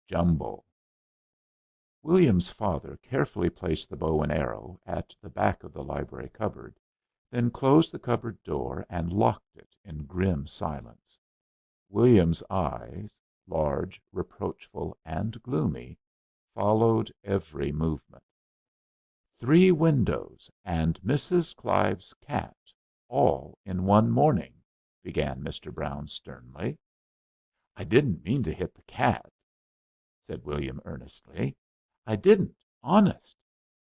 Jumble. William's father carefully placed the bow and arrow at the back of the library cupboard, then closed the cupboard door and locked it in grim silence. William's eyes, large, reproachful, and gloomy, followed every movement. "Three windows and Mrs. Clive's cat, all in one morning," began Mr. Brown sternly. "I didn't mean to hit the cat," said William earnestly. "I didn't, honest.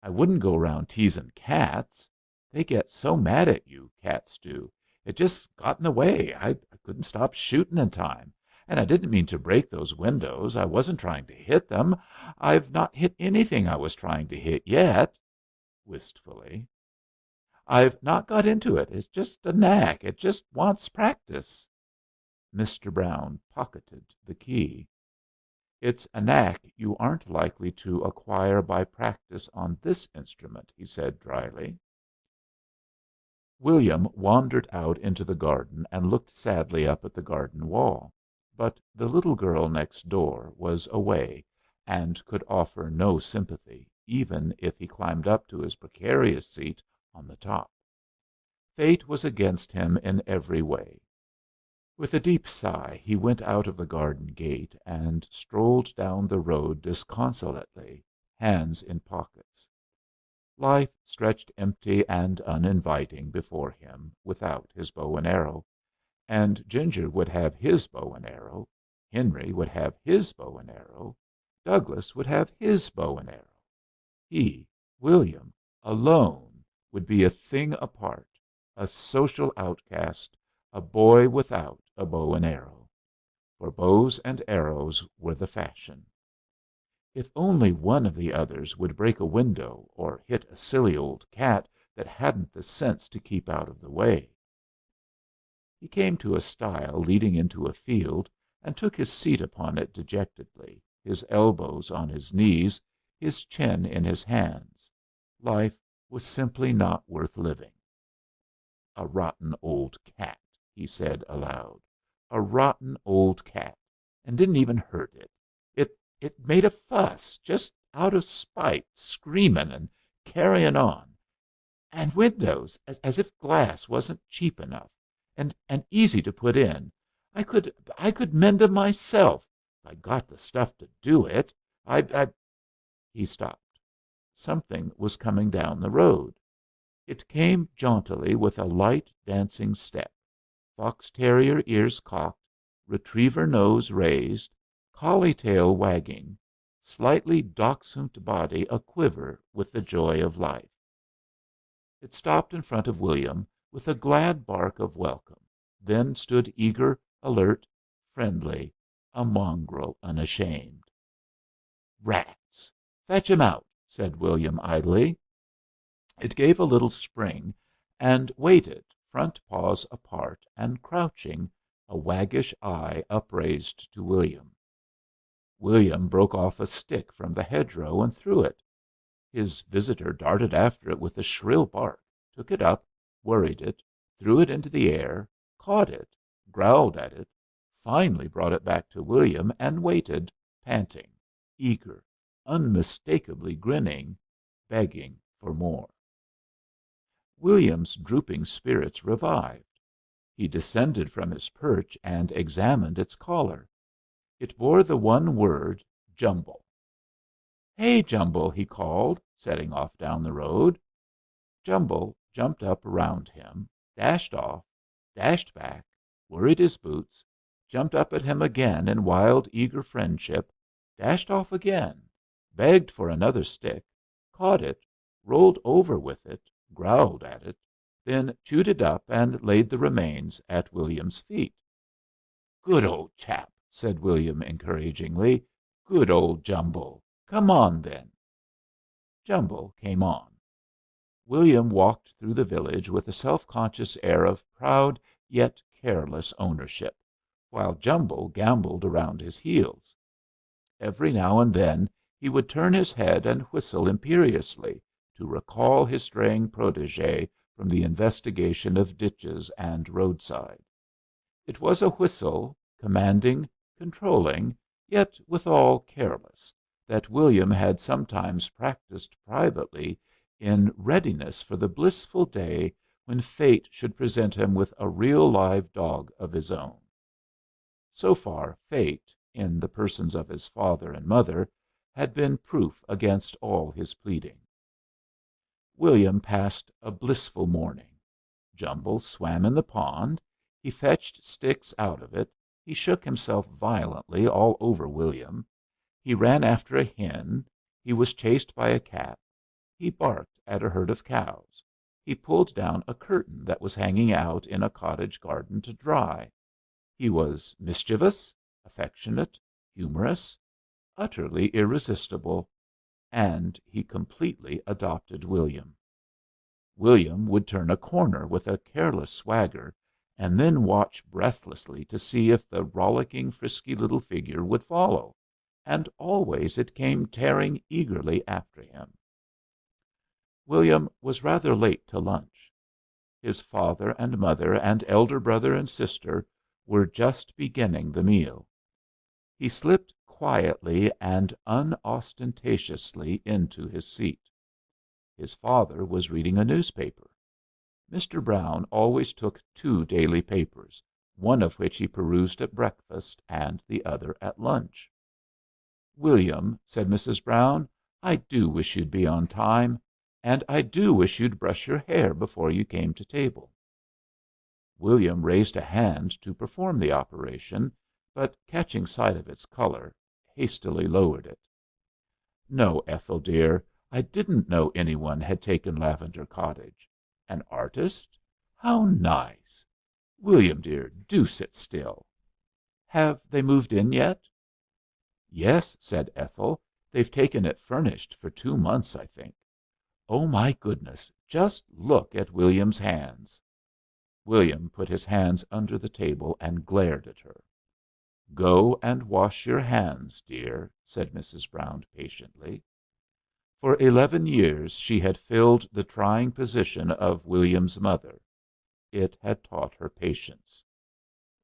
I wouldn't go round teasin' cats. They get so mad at you, cats do. It just got in the way. I couldn't stop shootin' in time. And I didn't mean to break those windows. I wasn't trying to hit them. I've not hit anything I was trying to hit yet," wistfully. "I've not got into it. It's just a knack. It just wants practice." Mr. Brown pocketed the key. "It's a knack you aren't likely to acquire by practice on this instrument," he said dryly. William wandered out into the garden and looked sadly up at the garden wall, but the little girl next door was away and could offer no sympathy, even if he climbed up to his precarious seat on the top. Fate was against him in every way. With a deep sigh he went out of the garden gate and strolled down the road disconsolately, hands in pockets. Life stretched empty and uninviting before him without his bow and arrow, and Ginger would have his bow and arrow, Henry would have his bow and arrow, Douglas would have his bow and arrow. He, William, alone, would be a thing apart, a social outcast, a boy without a bow and arrow. For bows and arrows were the fashion. If only one of the others would break a window or hit a silly old cat that hadn't the sense to keep out of the way. He came to a stile leading into a field and took his seat upon it dejectedly, his elbows on his knees, his chin in his hands. Life was simply not worth living. "A rotten old cat," he said aloud. "A rotten old cat, and didn't even hurt it. It made a fuss, just out of spite, screamin' and carryin' on. And windows, as if glass wasn't cheap enough, and easy to put in. I could mend 'em myself, if I got the stuff to do it. I " He stopped. Something was coming down the road. It came jauntily with a light, dancing step, fox terrier ears cocked, retriever nose raised, collie tail wagging, slightly dachshund body aquiver with the joy of life. It stopped in front of William with a glad bark of welcome, then stood eager, alert, friendly, a mongrel unashamed. "Rats! Fetch 'em out," said William idly. It gave a little spring and waited, front paws apart and crouching, a waggish eye upraised to William. William broke off a stick from the hedgerow and threw it. His visitor darted after it with a shrill bark, took it up, worried it, threw it into the air, caught it, growled at it, finally brought it back to William and waited, panting, eager, unmistakably grinning, begging for more. William's drooping spirits revived. He descended from his perch and examined its collar. It bore the one word "Jumble." "Hey, Jumble!" he called, setting off down the road. Jumble jumped up around him, dashed off, dashed back, worried his boots, jumped up at him again in wild, eager friendship, dashed off again, begged for another stick, caught it, rolled over with it, growled at it, then chewed it up and laid the remains at William's feet. "Good old chap!" said William encouragingly. "Good old Jumble! Come on, then." Jumble came on. William walked through the village with a self-conscious air of proud yet careless ownership, while Jumble gamboled around his heels. Every now and then he would turn his head and whistle imperiously, to recall his straying protégé from the investigation of ditches and roadside. It was a whistle, commanding, controlling, yet withal careless, that William had sometimes practised privately in readiness for the blissful day when fate should present him with a real live dog of his own. So far fate, in the persons of his father and mother, had been proof against all his pleading. William passed a blissful morning. Jumble swam in the pond. He fetched sticks out of it. He shook himself violently all over William. He ran after a hen. He was chased by a cat. He barked at a herd of cows. He pulled down a curtain that was hanging out in a cottage garden to dry. He was mischievous, affectionate, humorous, utterly irresistible, and he completely adopted William. William would turn a corner with a careless swagger, and then watch breathlessly to see if the rollicking, frisky little figure would follow, and always it came tearing eagerly after him. William was rather late to lunch. His father and mother and elder brother and sister were just beginning the meal. He slipped quietly and unostentatiously into his seat. His father was reading a newspaper. Mr. Brown always took two daily papers, one of which he perused at breakfast and the other at lunch. "William," said Mrs. Brown, "I do wish you'd be on time, and I do wish you'd brush your hair before you came to table." William raised a hand to perform the operation, but catching sight of its color, hastily lowered it. "No, Ethel dear, I didn't know any one had taken Lavender Cottage. An artist? How nice! William dear, do sit still. Have they moved in yet?" "Yes," said Ethel. "They've taken it furnished for 2 months, I think. Oh, my goodness, just look at William's hands!" William put his hands under the table and glared at her. "Go and wash your hands, dear," said Mrs. Brown patiently. For 11 years she had filled the trying position of William's mother. It had taught her patience.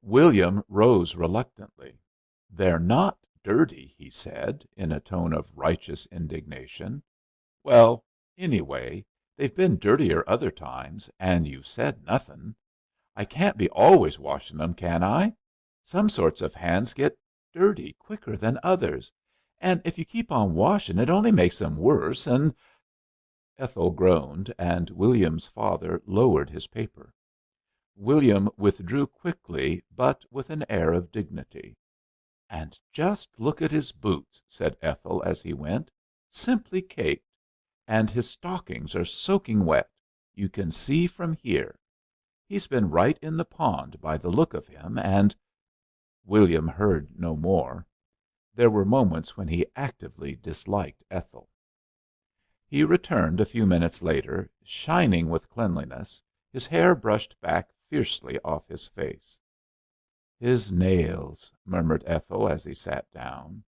William rose reluctantly. "They're not dirty," he said, in a tone of righteous indignation. "Well, anyway, they've been dirtier other times, and you've said nothing. I can't be always washing 'em, can I? Some sorts of hands get dirty quicker than others, and if you keep on washing it only makes 'em worse, and—" Ethel groaned, and William's father lowered his paper. William withdrew quickly, but with an air of dignity. "And just look at his boots," said Ethel as he went. "Simply caked. And his stockings are soaking wet. You can see from here. He's been right in the pond by the look of him, and—" William heard no more. There were moments when he actively disliked Ethel. He returned a few minutes later, shining with cleanliness, his hair brushed back fiercely off his face. "His nails," murmured Ethel as he sat down.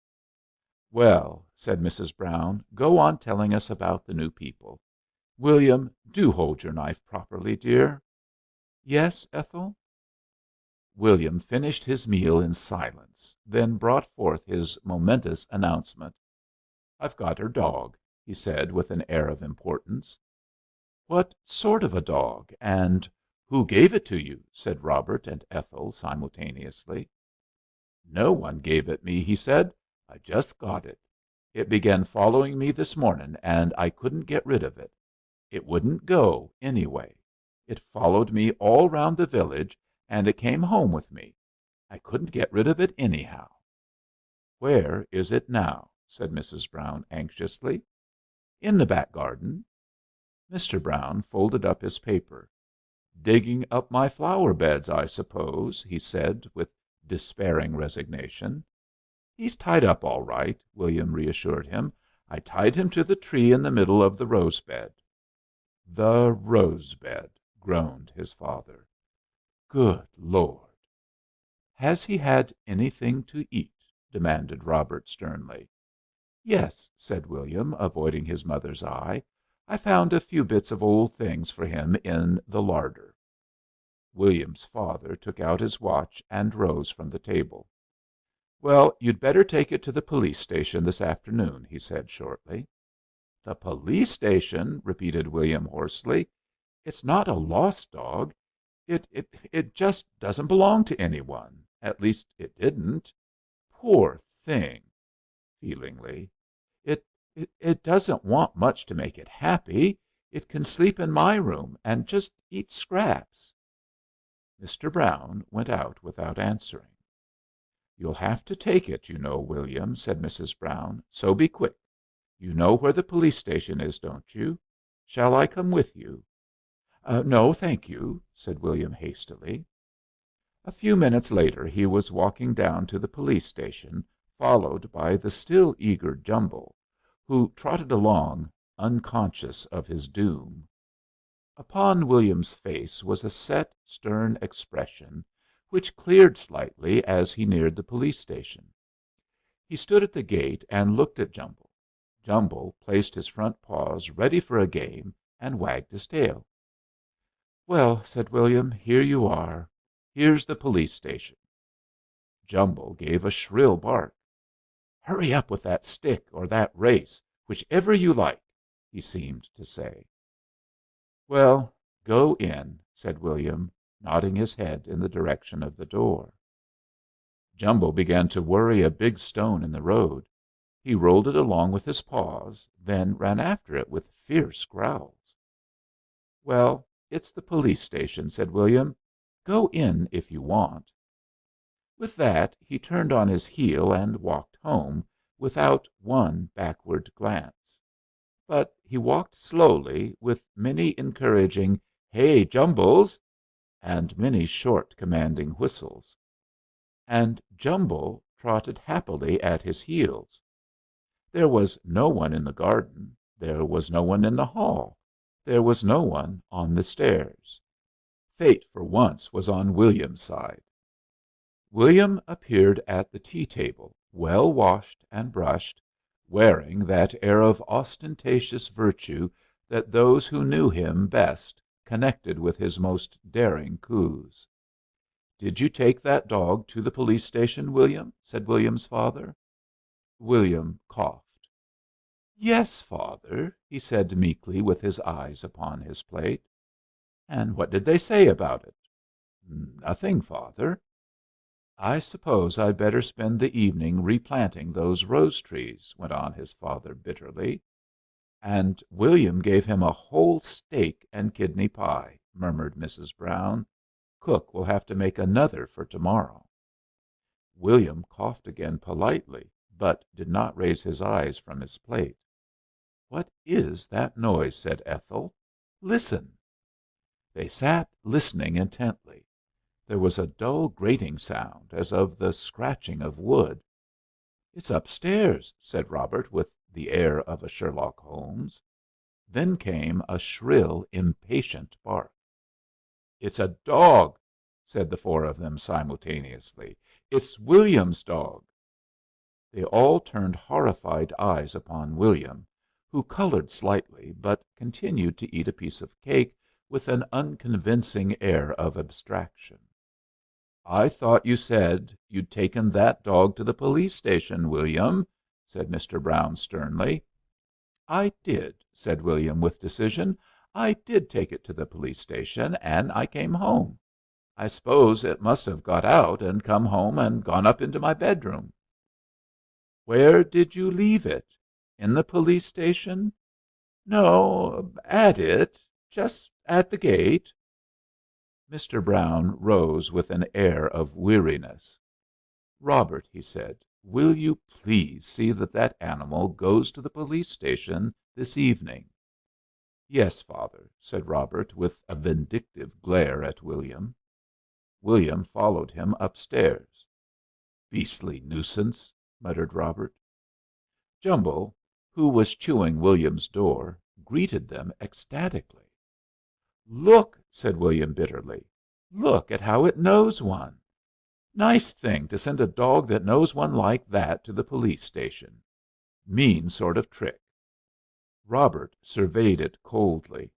"Well," said Mrs. Brown, "go on telling us about the new people. William, do hold your knife properly, dear." "Yes, Ethel?" William finished his meal in silence, then brought forth his momentous announcement. "I've got her dog," he said with an air of importance. "What sort of a dog, and who gave it to you?" said Robert and Ethel simultaneously. "No one gave it me," he said. "I just got it. It began following me this morning, and I couldn't get rid of it. It wouldn't go, anyway. It followed me all round the village, and it came home with me. I couldn't get rid of it anyhow." "Where is it now?" said Mrs. Brown anxiously. "In the back garden." Mr. Brown folded up his paper. "Digging up my flower beds, I suppose," he said with despairing resignation. "He's tied up all right," William reassured him. "I tied him to the tree in the middle of the rose bed." "The rose bed!" groaned his father. "Good Lord!" "Has he had anything to eat?" demanded Robert sternly. "Yes," said William, avoiding his mother's eye. "I found a few bits of old things for him in the larder." William's father took out his watch and rose from the table. "Well, you'd better take it to the police station this afternoon," he said shortly. "The police station?" repeated William, hoarsely. "It's not a lost dog. It just doesn't belong to any one. At least it didn't. Poor thing!" feelingly. "It it doesn't want much to make it happy. It can sleep in my room and just eat scraps." Mr. Brown went out without answering. "You'll have to take it, you know, William," said Mrs. Brown. "So be quick. You know where the police station is, don't you? Shall I come with you?" "No, thank you," said William, hastily. A few minutes later he was walking down to the police station, followed by the still eager Jumble, who trotted along unconscious of his doom. Upon William's face was a set, stern expression, which cleared slightly as he neared the police station. He stood at the gate and looked at Jumble. Jumble placed his front paws ready for a game and wagged his tail. "Well," said William, "here you are. Here's the police station." Jumble gave a shrill bark. "Hurry up with that stick or that race, whichever you like," he seemed to say. "Well, go in," said William, nodding his head in the direction of the door. Jumble began to worry a big stone in the road. He rolled it along with his paws, then ran after it with fierce growls. "Well, it's the police station," said William. "Go in if you want." With that he turned on his heel and walked home, without one backward glance. But he walked slowly, with many encouraging "Hey, Jumbles!" and many short, commanding whistles. And Jumble trotted happily at his heels. There was no one in the garden. There was no one in the hall. There was no one on the stairs. Fate for once was on William's side. William appeared at the tea table, well washed and brushed, wearing that air of ostentatious virtue that those who knew him best connected with his most daring coups. "Did you take that dog to the police station, William?" said William's father. William coughed. "Yes, father," he said meekly, with his eyes upon his plate. "And what did they say about it?" "Nothing, father." "I suppose I'd better spend the evening replanting those rose trees," went on his father, bitterly. "And William gave him a whole steak and kidney pie," murmured Mrs. Brown. "Cook will have to make another for to morrow." William coughed again politely, but did not raise his eyes from his plate. "What is that noise?" said Ethel. "Listen." They sat listening intently. There was a dull grating sound, as of the scratching of wood. "It's up stairs," said Robert, with the air of a Sherlock Holmes. Then came a shrill, impatient bark. "It's a dog," said the four of them simultaneously. "It's William's dog." They all turned horrified eyes upon William, who colored slightly, but continued to eat a piece of cake with an unconvincing air of abstraction. "I thought you said you'd taken that dog to the police station, William," said Mr. Brown, sternly. "I did," said William, with decision. "I did take it to the police station, and I came home. I s'pose it must have got out and come home and gone up into my bedroom." "Where did you leave it? In the police station?" "No, at it. Just at the gate." Mr. Brown rose with an air of weariness. "Robert," he said, "will you please see that that animal goes to the police station this evening?" "Yes, father," said Robert, with a vindictive glare at William. William followed him upstairs. "Beastly nuisance!" muttered Robert. Jumble, who was chewing William's door, greeted them ecstatically. "Look!" said William, bitterly. "Look at how it knows one. Nice thing to send a dog that knows one like that to the police station. Mean sort of trick." Robert surveyed it coldly.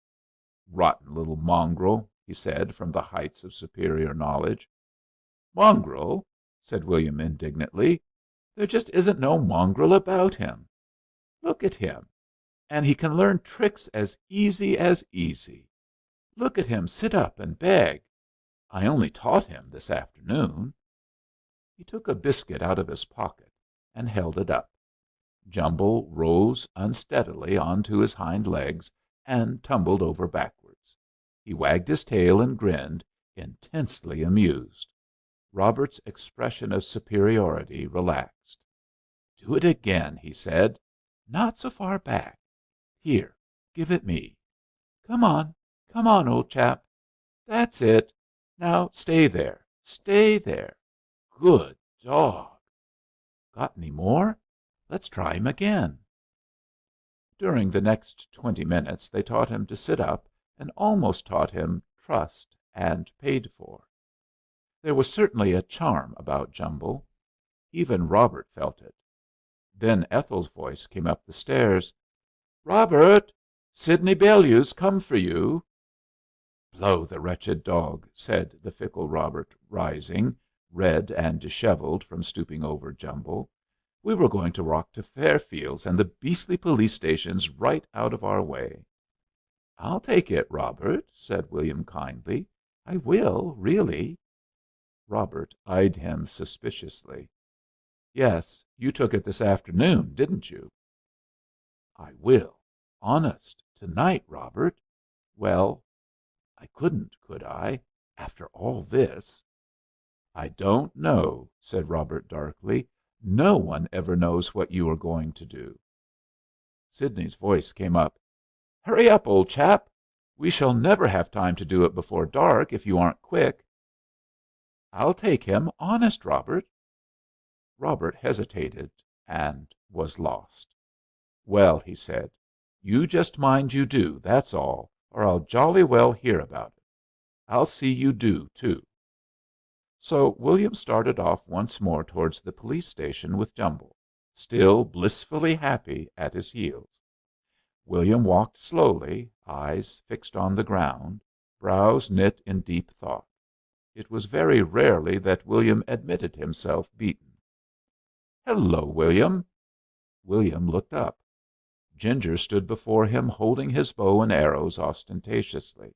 "Rotten little mongrel," he said from the heights of superior knowledge. "Mongrel?" said William, indignantly. There just isn't no mongrel about him. Look at him. And he can learn tricks as easy as easy. Look at him sit up and beg. I only taught him this afternoon." He took a biscuit out of his pocket and held it up. Jumble rose unsteadily on to his hind legs and tumbled over backwards. He wagged his tail and grinned, intensely amused. Robert's expression of superiority relaxed. "Do it again," he said. "Not so far back. Here, give it me. Come on, come on, old chap. That's it. Now stay there. Stay there. Good dog. Got any more? Let's try him again." During the next 20 minutes they taught him to sit up and almost taught him trust and paid for. There was certainly a charm about Jumble. Even Robert felt it. Then Ethel's voice came up the stairs. "Robert, Sidney Bellews come for you." "Blow the wretched dog," said the fickle Robert, rising, red and dishevelled from stooping over Jumble. "We were going to walk to Fairfields, and the beastly police station's right out of our way." "I'll take it, Robert," said William kindly. "I will, really." Robert eyed him suspiciously. "Yes, you took it this afternoon, didn't you?" "I will. Honest. To night, Robert. Well, I couldn't, could I? After all this." "I don't know," said Robert darkly. "No one ever knows what you are going to do." Sidney's voice came up. "Hurry up, old chap. We shall never have time to do it before dark if you aren't quick." "I'll take him, honest, Robert." Robert hesitated and was lost. "Well," he said, "you just mind you do, that's all, or I'll jolly well hear about it. I'll see you do, too." So William started off once more towards the police station with Jumble, still blissfully happy at his heels. William walked slowly, eyes fixed on the ground, brows knit in deep thought. It was very rarely that William admitted himself beaten. "Hello, William." William looked up. Ginger stood before him holding his bow and arrows ostentatiously.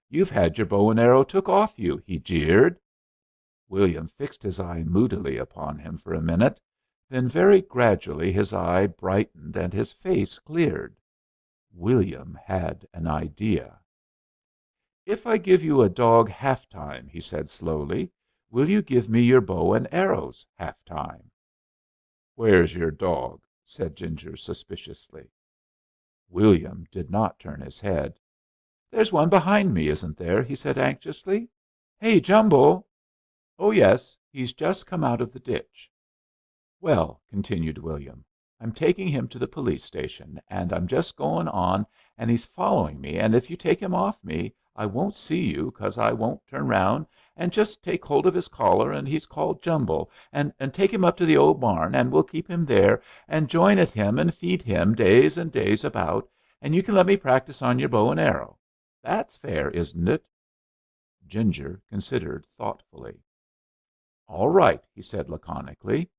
"You've had your bow and arrow took off you," he jeered. William fixed his eye moodily upon him for a minute, then very gradually his eye brightened and his face cleared. William had an idea. "If I give you a dog half time," he said slowly, "will you give me your bow and arrows half time?" "Where's your dog?" said Ginger suspiciously. William did not turn his head. "There's one behind me, isn't there?" he said anxiously. "Hey, Jumble!" "Oh, yes. He's just come out of the ditch." "Well," continued William, "I'm taking him to the police station, and I'm just going on, and he's following me, and if you take him off me I won't see you, 'cause I won't turn round, and just take hold of his collar, and he's called Jumble, and take him up to the old barn, and we'll keep him there, and join at him and feed him days and days about, and you can let me practice on your bow and arrow. That's fair, isn't it?" Ginger considered thoughtfully. "All right," he said laconically.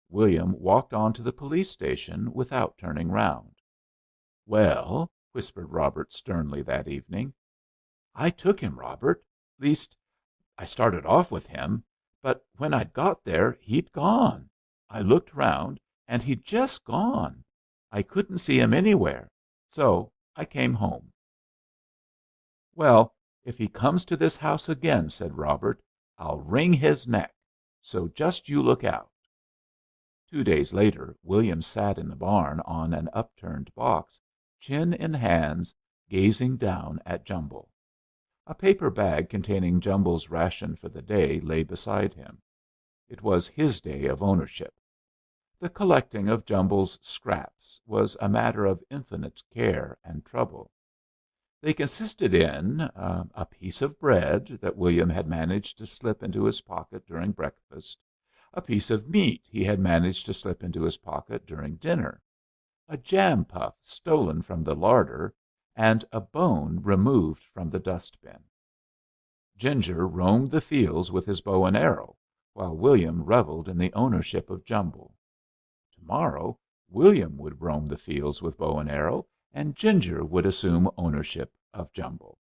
William walked on to the police station without turning round. "Well," whispered Robert sternly that evening. "I took him, Robert. Least, I started off with him, but when I'd got there he'd gone. I looked round, and he'd just gone. I couldn't see him anywhere, so I came home." "Well, if he comes to this house again," said Robert, "I'll wring his neck. So just you look out." 2 days later William sat in the barn on an upturned box, chin in hands, gazing down at Jumble. A paper bag containing Jumble's ration for the day lay beside him. It was his day of ownership. The collecting of Jumble's scraps was a matter of infinite care and trouble. They consisted in a piece of bread that William had managed to slip into his pocket during breakfast, a piece of meat he had managed to slip into his pocket during dinner, a jam puff stolen from the larder, and a bone removed from the dust bin. Ginger roamed the fields with his bow and arrow, while William reveled in the ownership of Jumble. Tomorrow William would roam the fields with bow and arrow, and Ginger would assume ownership of Jumble.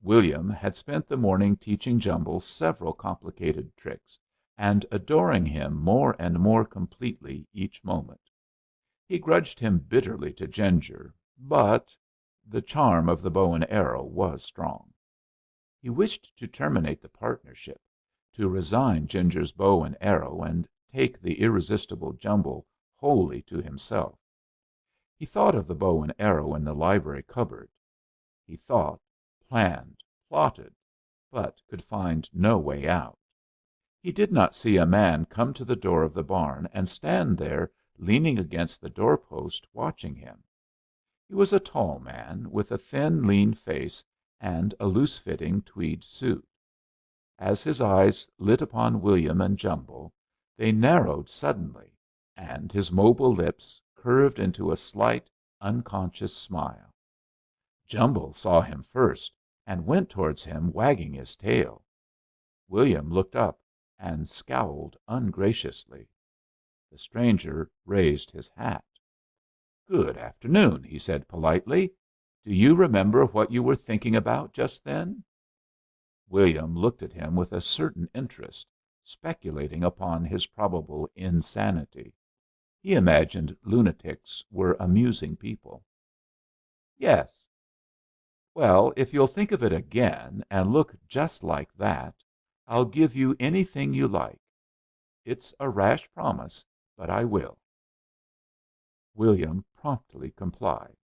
William had spent the morning teaching Jumble several complicated tricks, and adoring him more and more completely each moment. He grudged him bitterly to Ginger, but the charm of the bow and arrow was strong. He wished to terminate the partnership, to resign Ginger's bow and arrow and take the irresistible Jumble wholly to himself. He thought of the bow and arrow in the library cupboard. He thought, planned, plotted, but could find no way out. He did not see a man come to the door of the barn and stand there leaning against the doorpost watching him. He was a tall man, with a thin, lean face and a loose-fitting tweed suit. As his eyes lit upon William and Jumble, they narrowed suddenly, and his mobile lips curved into a slight, unconscious smile. Jumble saw him first, and went towards him wagging his tail. William looked up and scowled ungraciously. The stranger raised his hat. "Good afternoon," he said politely. "Do you remember what you were thinking about just then?" William looked at him with a certain interest, speculating upon his probable insanity. He imagined lunatics were amusing people. "Yes." "Well, if you'll think of it again, and look just like that, I'll give you anything you like. It's a rash promise, but I will." William promptly complied.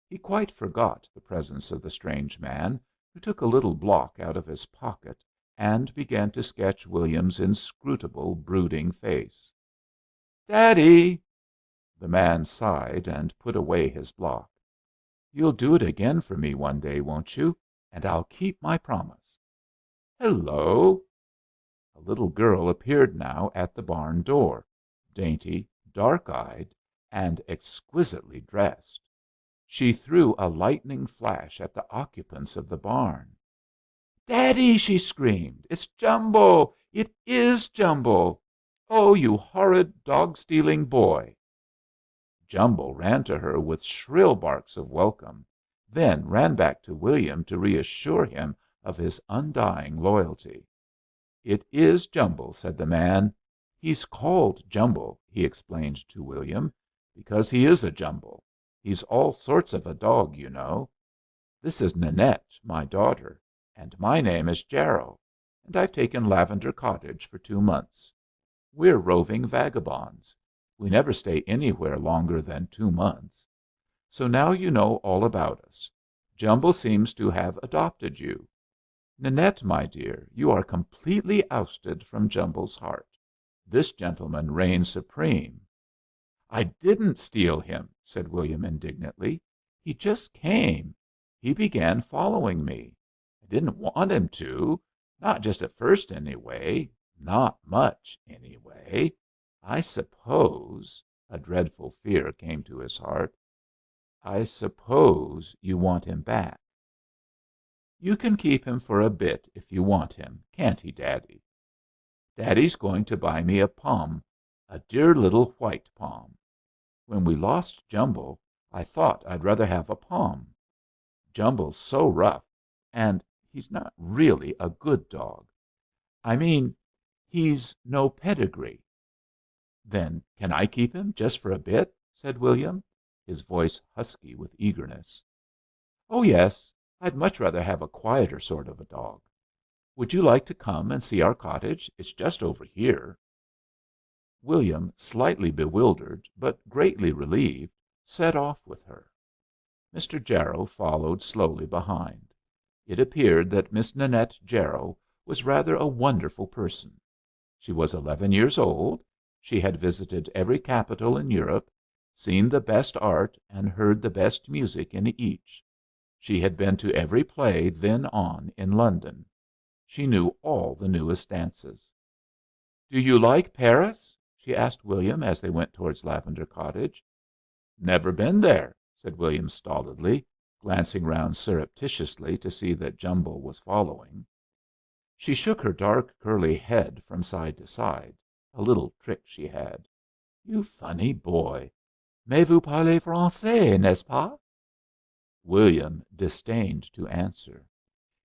He quite forgot the presence of the strange man, who took a little block out of his pocket and began to sketch William's inscrutable, brooding face. "Daddy!" The man sighed and put away his block. "You'll do it again for me one day, won't you? And I'll keep my promise." "Hello!" A little girl appeared now at the barn door, dainty, dark-eyed, and exquisitely dressed. She threw a lightning flash at the occupants of the barn. "Daddy!" she screamed. "It's Jumble! It is Jumble! Oh, you horrid dog-stealing boy!" Jumble ran to her with shrill barks of welcome, then ran back to William to reassure him of his undying loyalty. "It is Jumble," said the man. "He's called Jumble," he explained to William, "because he is a jumble. He's all sorts of a dog, you know. This is Ninette, my daughter, and my name is Jarrow, and I've taken Lavender Cottage for 2 months. We're roving vagabonds. We never stay anywhere longer than 2 months. So now you know all about us. Jumble seems to have adopted you. Ninette, my dear, you are completely ousted from Jumble's heart. This gentleman reigns supreme." "I didn't steal him," said William indignantly. "He just came. He began following me. I didn't want him to, not just at first, anyway. Not much, anyway. I suppose" a dreadful fear came to his heart "I suppose you want him back." "You can keep him for a bit if you want him, can't he, Daddy? Daddy's going to buy me a pom, a dear little white pom. When we lost Jumble, I thought I'd rather have a pom. Jumble's so rough, and he's not really a good dog. I mean, he's no pedigree." "Then can I keep him just for a bit?" said William, his voice husky with eagerness. "Oh yes. I'd much rather have a quieter sort of a dog. Would you like to come and see our cottage? It's just over here." William, slightly bewildered, but greatly relieved, set off with her. Mr. Jarrow followed slowly behind. It appeared that Miss Ninette Jarrow was rather a wonderful person. She was 11 years old. She had visited every capital in Europe, seen the best art, and heard the best music in each. She had been to every play then on in London. She knew all the newest dances. "Do you like Paris?" she asked William as they went towards Lavender Cottage. "Never been there," said William stolidly, glancing round surreptitiously to see that Jumble was following. She shook her dark curly head from side to side, a little trick she had. "You funny boy! Mais vous parlez français, n'est ce pas?" William disdained to answer.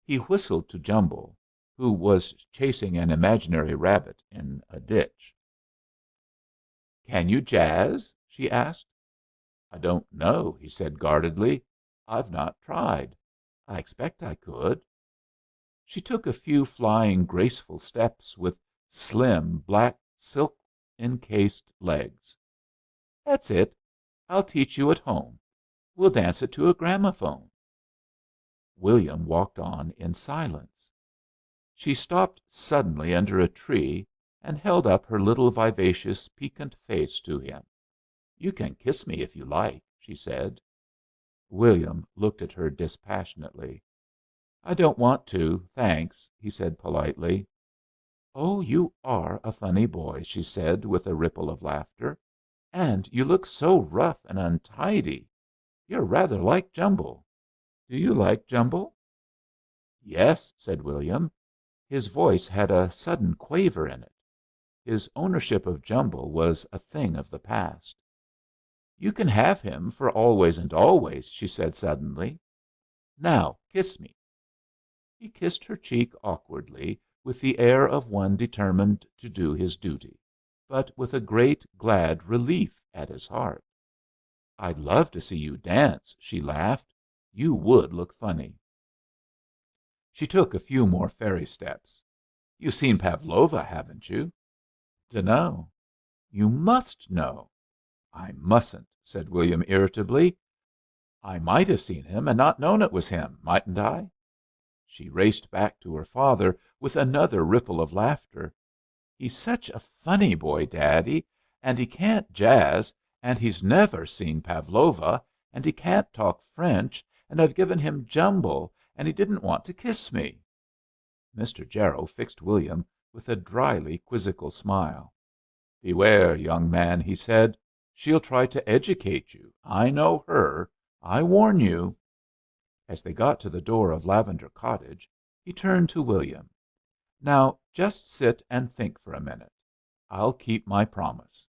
He whistled to Jumble, who was chasing an imaginary rabbit in a ditch. "Can you jazz?" she asked. "I don't know," he said guardedly. "I've not tried. I expect I could." She took a few flying, graceful steps with slim, black, silk encased legs. "That's it. I'll teach you at home. We'll dance it to a gramophone." William walked on in silence. She stopped suddenly under a tree and held up her little vivacious, piquant face to him. "You can kiss me if you like," she said. William looked at her dispassionately. "I don't want to, thanks," he said politely. "Oh, you are a funny boy," she said with a ripple of laughter. "And you look so rough and untidy. You're rather like Jumble. Do you like Jumble?" "Yes," said William. His voice had a sudden quaver in it. His ownership of Jumble was a thing of the past. "You can have him for always and always," she said suddenly. "Now kiss me." He kissed her cheek awkwardly, with the air of one determined to do his duty, but with a great, glad relief at his heart. "I'd love to see you dance," she laughed. "You would look funny." She took a few more fairy steps. "You've seen Pavlova, haven't you?" "Dunno." "You must know." "I mustn't," said William irritably. "I might have seen him and not known it was him, mightn't I?" She raced back to her father with another ripple of laughter. "He's such a funny boy, Daddy, and he can't jazz, and he's never seen Pavlova, and he can't talk French, and I've given him Jumble, and he didn't want to kiss me." Mr. Jarrow fixed William with a dryly quizzical smile. "Beware, young man," he said. "She'll try to educate you. I know her. I warn you." As they got to the door of Lavender Cottage, he turned to William. "Now just sit and think for a minute. I'll keep my promise."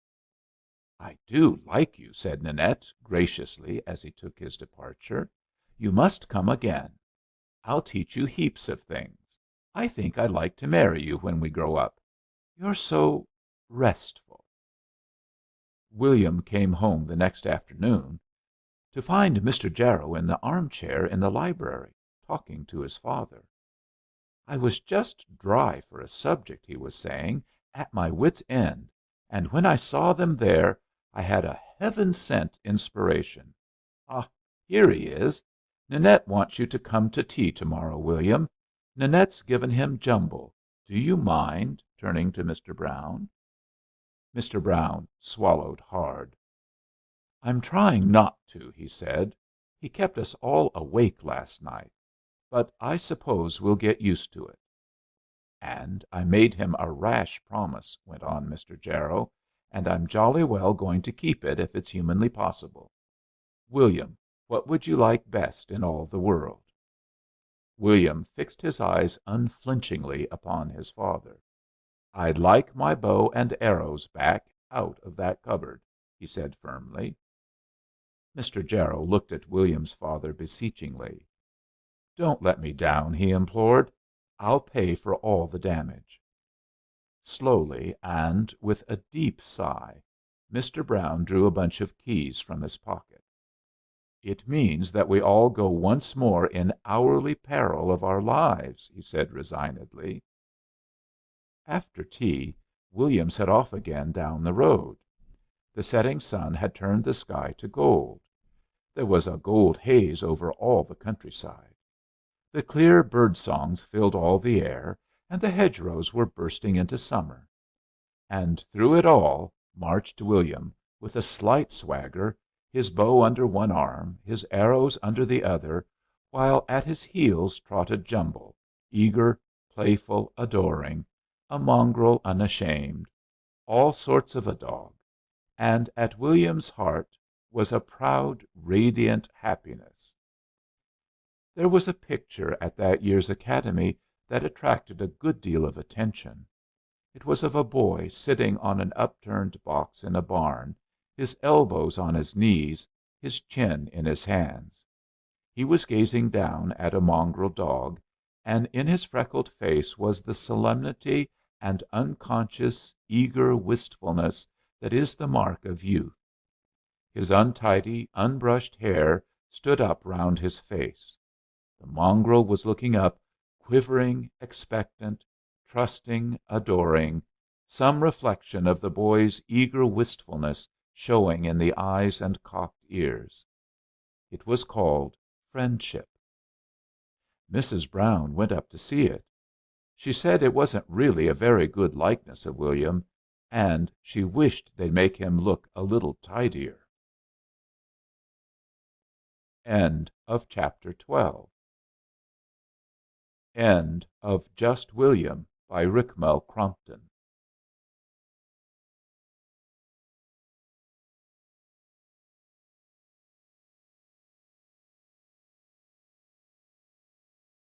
"I do like you," said Ninette graciously as he took his departure. "You must come again. I'll teach you heaps of things. I think I'd like to marry you when we grow up. You're so restful." William came home the next afternoon to find Mr. Jarrow in the arm chair in the library, talking to his father. "I was just dry for a subject," he was saying, "at my wit's end, and when I saw them there I had a heaven sent inspiration. Ah, here he is. Ninette wants you to come to tea to morrow, William. Ninette's given him Jumble. Do you mind?" turning to Mr. Brown. Mr. Brown swallowed hard. "I'm trying not to," he said. "He kept us all awake last night. But I suppose we'll get used to it." "And I made him a rash promise," went on Mr. Jarrow, "and I'm jolly well going to keep it if it's humanly possible. William, what would you like best in all the world?" William fixed his eyes unflinchingly upon his father. "I'd like my bow and arrows back out of that cupboard," he said firmly. Mr. Jarrow looked at William's father beseechingly. "Don't let me down," he implored. "I'll pay for all the damage." Slowly, and with a deep sigh, Mr. Brown drew a bunch of keys from his pocket. "It means that we all go once more in hourly peril of our lives," he said resignedly. After tea, William set off again down the road. The setting sun had turned the sky to gold. There was a gold haze over all the countryside. The clear bird songs filled all the air, and the hedgerows were bursting into summer. And through it all marched William, with a slight swagger, his bow under one arm, his arrows under the other, while at his heels trotted Jumble, eager, playful, adoring, a mongrel unashamed, all sorts of a dog, and at William's heart was a proud, radiant happiness. There was a picture at that year's Academy that attracted a good deal of attention. It was of a boy sitting on an upturned box in a barn, his elbows on his knees, his chin in his hands. He was gazing down at a mongrel dog, and in his freckled face was the solemnity and unconscious, eager wistfulness that is the mark of youth. His untidy, unbrushed hair stood up round his face. The mongrel was looking up, quivering, expectant, trusting, adoring, some reflection of the boy's eager wistfulness showing in the eyes and cocked ears. It was called friendship. Mrs. Brown went up to see it. She said it wasn't really a very good likeness of William, and she wished they'd make him look a little tidier. End of chapter 12. End of Just William by Rickmell Crompton.